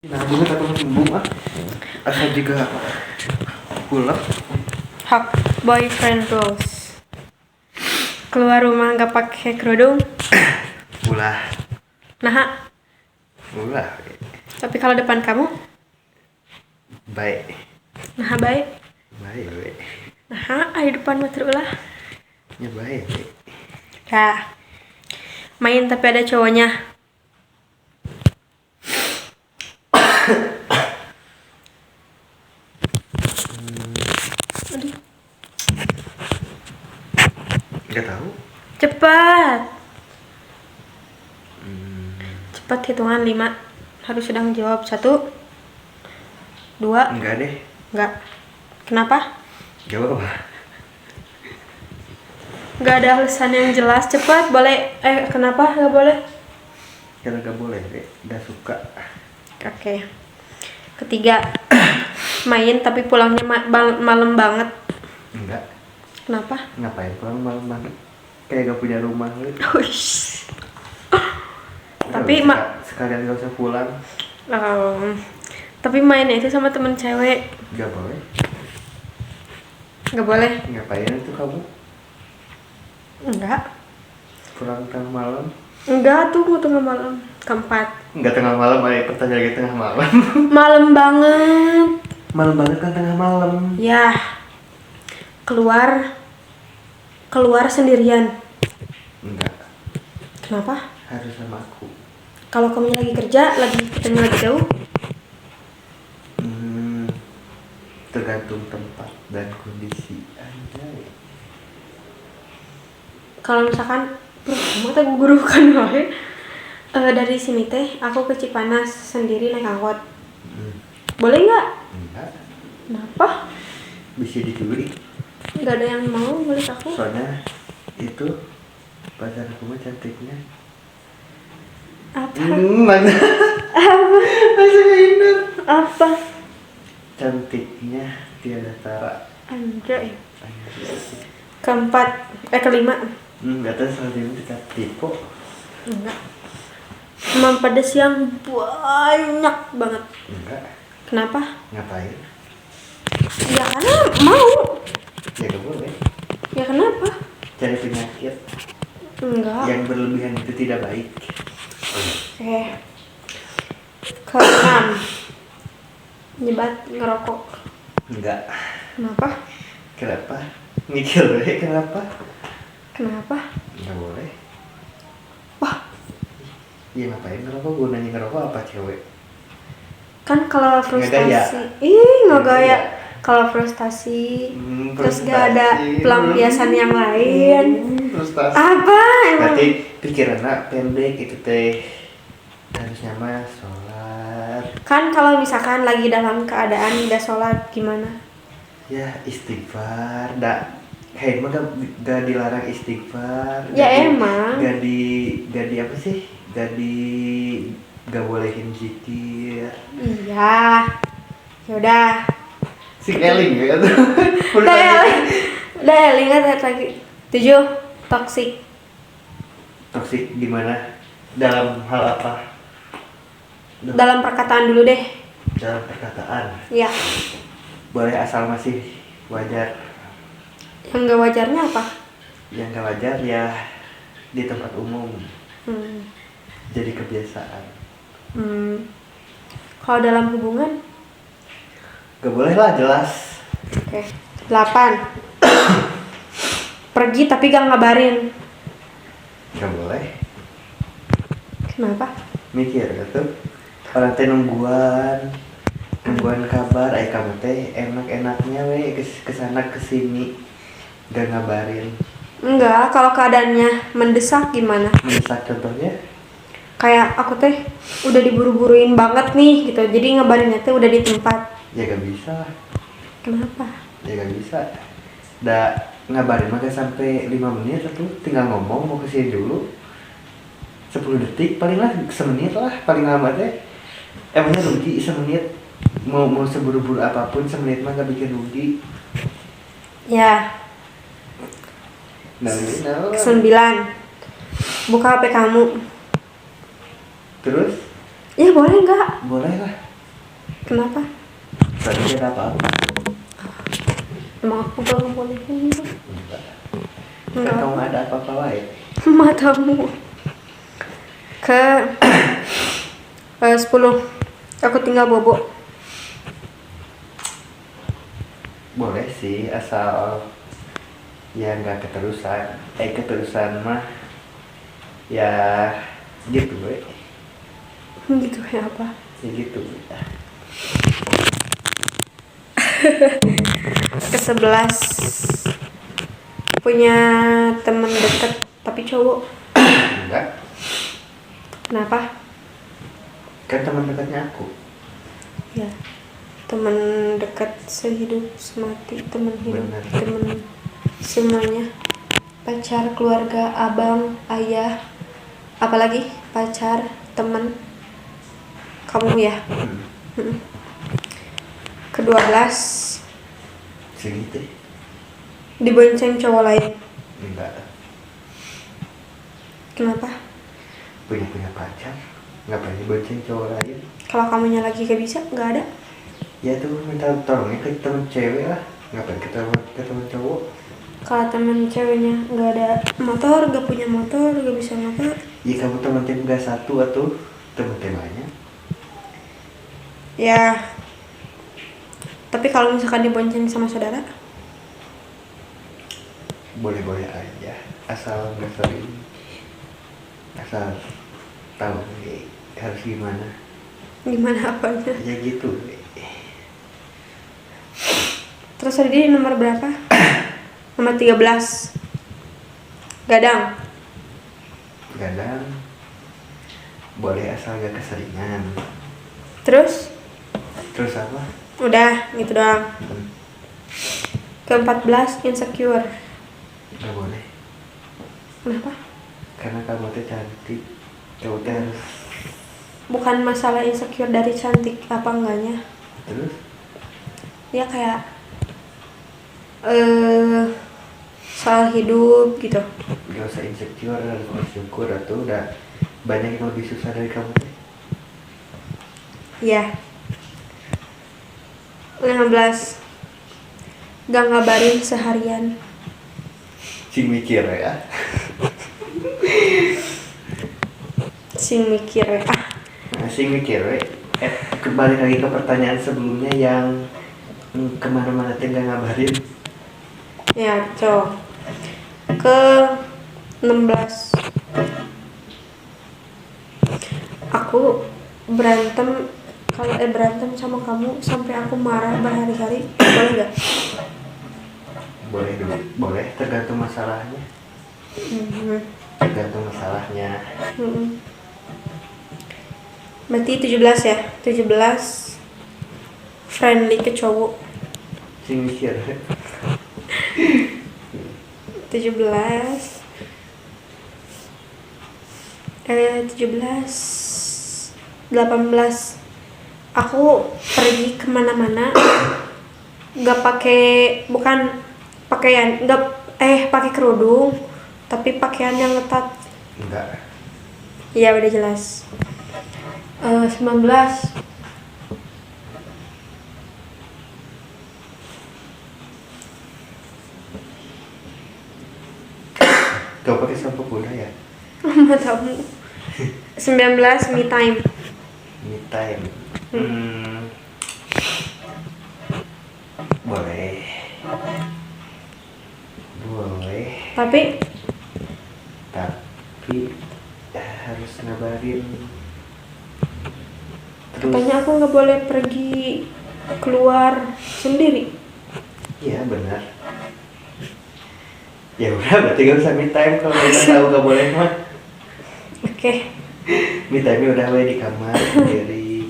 Nah, bunga atau bunga asal juga pulang. Hot boyfriend rules. Keluar rumah nggak pakai kerudung. Ulah. Nah, Ulah. tapi kalau depan kamu, Baik. nah baik. Baik. Nah, di depan mah terulah. Ya baik. Ya, main tapi ada cowoknya. Aduh, Nggak tahu. cepat. Cepat hitungan 5. Harus sudah menjawab 1, 2. Enggak deh. Enggak. Kenapa? Jawab. Nggak ada alasan yang jelas. Cepat, boleh. Kenapa nggak boleh? Karena nggak boleh deh. Nggak suka. Oke. Ketiga, main tapi pulangnya malam banget. Enggak. Kenapa? Ngapain pulang malam banget? Kayak gak punya rumah lu. Uish. Tapi sekalian gak usah pulang. Tapi mainnya itu sama temen cewek. Nggak boleh. Nggak boleh? Ngapain itu kamu? Enggak. Pulang tengah malam? Enggak, tunggu tengah malam. Keempat. Enggak tengah malam, pertanyaan lagi tengah malam. Malam banget. Malam banget kan tengah malam. Ya. Keluar sendirian. Enggak. Kenapa? Harus sama aku. Kalau kamu lagi kerja, ketemu lagi jauh. Tergantung tempat dan kondisi. Anjay. Kalau misalkan kamu teh guru kan wae. Dari sini teh aku ke Cipanas sendiri naik angkot. Boleh nggak? Enggak. Kenapa? Bisa diculik. Nggak ada yang mau boleh aku. Soalnya itu pacar aku mah cantiknya. Apa? Mana? Apa? Masih ingat. Apa? Cantiknya tiada tara. Anjay. Kelima. Enggak tahu soal dia kita tipe. Enggak. Emang pedes yang banyak banget. Enggak. Kenapa? Ngapain? Ya karena mau. Ya gak boleh. Ya kenapa? Cari penyakit. Enggak. Yang berlebihan itu tidak baik. Keenam, nyebat ngerokok. Enggak. Kenapa? Kenapa? Mikir deh kenapa? Kenapa? Enggak boleh. Wah, Ya ngapain ngerokok? Gunanya ngerokok apa cewek? kan kalau Ngegaya. frustasi, nggak gaya. Kalau frustasi, terus gak ada pelampiasan yang lain. Frustasi. Apa emang? Berarti pikirannya pendek itu teh. Harusnya mah sholat. Kan kalau misalkan lagi dalam keadaan gak sholat gimana? Ya istighfar. Mah gak dilarang istighfar. Ya emang. Gak di apa sih? Gak bolehin zikir. Iya. Yaudah. Si Eling ya tuh. Udah ingat lagi. 7. Toxic. Toksik gimana? Dalam hal apa? Dalam perkataan dulu deh. Dalam perkataan. Iya. Boleh asal masih wajar. Yang gak wajarnya apa? Yang gak wajar ya di tempat umum. Jadi kebiasaan. Kalau dalam hubungan? Gak boleh lah jelas. Oke. 8. Pergi tapi gak ngabarin. Gak boleh. Kenapa? Mikir gitu. Orang teh nungguan kabar. Kamu teh enak-enaknya kesana kesini gak ngabarin. Enggak, kalau keadaannya mendesak gimana? Mendesak contohnya? Kayak aku teh udah diburu-buruin banget nih gitu. Jadi ngabarinnya teh udah di tempat. Ya gak bisa. Kenapa? Ya gak bisa. Ngabarin mah gak sampai 5 menit atau tinggal ngomong mau kesini dulu 10 detik paling lah, semenit lah paling lama teh. Emangnya rugi semenit? Mau seburu-buru apapun semenit mah gak bikin rugi. Ya. 9. Buka HP kamu. Terus? Ya boleh nggak? Boleh lah. Kenapa? Tadi ada apa-apa? Emang aku gak ngebolehin itu? Enggak. Kan Enggak. kamu ada apa-apa wae. Matamu. Ke 10. Aku tinggal bobo. Boleh sih, asal ya nggak keterusan. Keterusan mah ya gitu we. Gitu ya apa? Ya gitu. Ke-11. Punya temen deket tapi cowok. Enggak. Kenapa? Kan teman dekatnya aku. Ya, temen dekat sehidup semati, temen hidup, Benar. temen semuanya. Pacar, keluarga, abang, ayah, apalagi pacar, temen, kamu ya. Ke-12. Segitu. Dibonceng cowok lain. Enggak. Kenapa? Punya pacar. Ngapain dibonceng cowok lain? Kalau kamunya lagi gak bisa, gak ada. Ya tuh minta tolongnya ke temen cewek lah. Ngapain ke temen cowok? Kalau temen ceweknya gak ada motor, gak punya motor, gak bisa motor. Ya kamu temen tim gak satu atau temen temanya. Ya. Tapi kalau misalkan dibonceng sama saudara, Boleh-boleh aja. Asal gak sering. Asal tahu harus gimana. gimana apanya? Ya gitu. Terus tadi nomor berapa? Nomor 13. Gadang. Kadang boleh asal gak keseringan. Terus? Terus apa? Udah, gitu doang. Ke-14, insecure. Gak boleh. Kenapa? Karena kamu tuh cantik. Kamu tuh harus. Bukan masalah insecure dari cantik apa enggaknya. Terus? Ya kayak soal hidup gitu. Gak usah insecure, harus bersyukur. Atau udah banyak yang lebih susah dari kamu tuh. Ya. 15. Gak ngabarin seharian. Sing mikir ya. Sing mikir ya. Nah, sing mikir we. Kembali lagi ke pertanyaan sebelumnya yang kemana-mana tuh gak ngabarin. Ya, cowok. Ke 16. Aku berantem sama kamu sampai aku marah berhari-hari, boleh gak? Boleh dulu, boleh, tergantung masalahnya. Tergantung masalahnya. Berarti 17 ya? 17 friendly ke cowok. Sing mikir. 17 18. Aku pergi kemana-mana gak bukan pakaian, pakai kerudung, tapi pakaian yang ketat. Enggak. Iya udah jelas. 19. Kau pakai sampo kuda ya? Matamu. 19 me time. Me time. Boleh. Tapi harus ngabarin. Terus. katanya aku nggak boleh pergi keluar sendiri. Iya benar. Ya udah berarti gak usah me time kalau kita tahu gak boleh mah. Oke. Me time udah di kamar sendiri.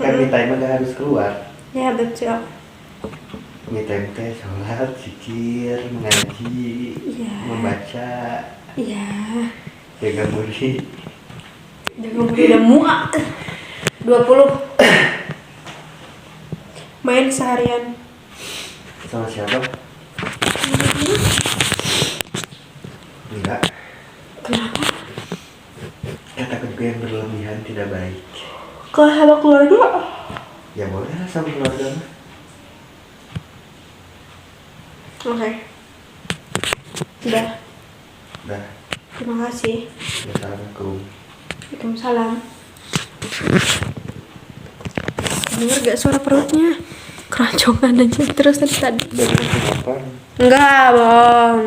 Kan me time gak harus keluar. Ya betul. Me time teh sholat, zikir, mengaji, Iya. membaca, Iya. jaga murid. Jaga murid udah muak. 20. Main seharian. Sama siapa? Enggak. Kenapa? Kata-kata yang berlebihan tidak baik. Kalau sama keluarga? Ya boleh lah sama keluarga mah. Oke. Udah. Dah. Terima kasih. Assalamualaikum. Waalaikumsalam. Dengar gak suara perutnya? Keroncongan aja terus tadi. Dari kapan? Enggak, Bang.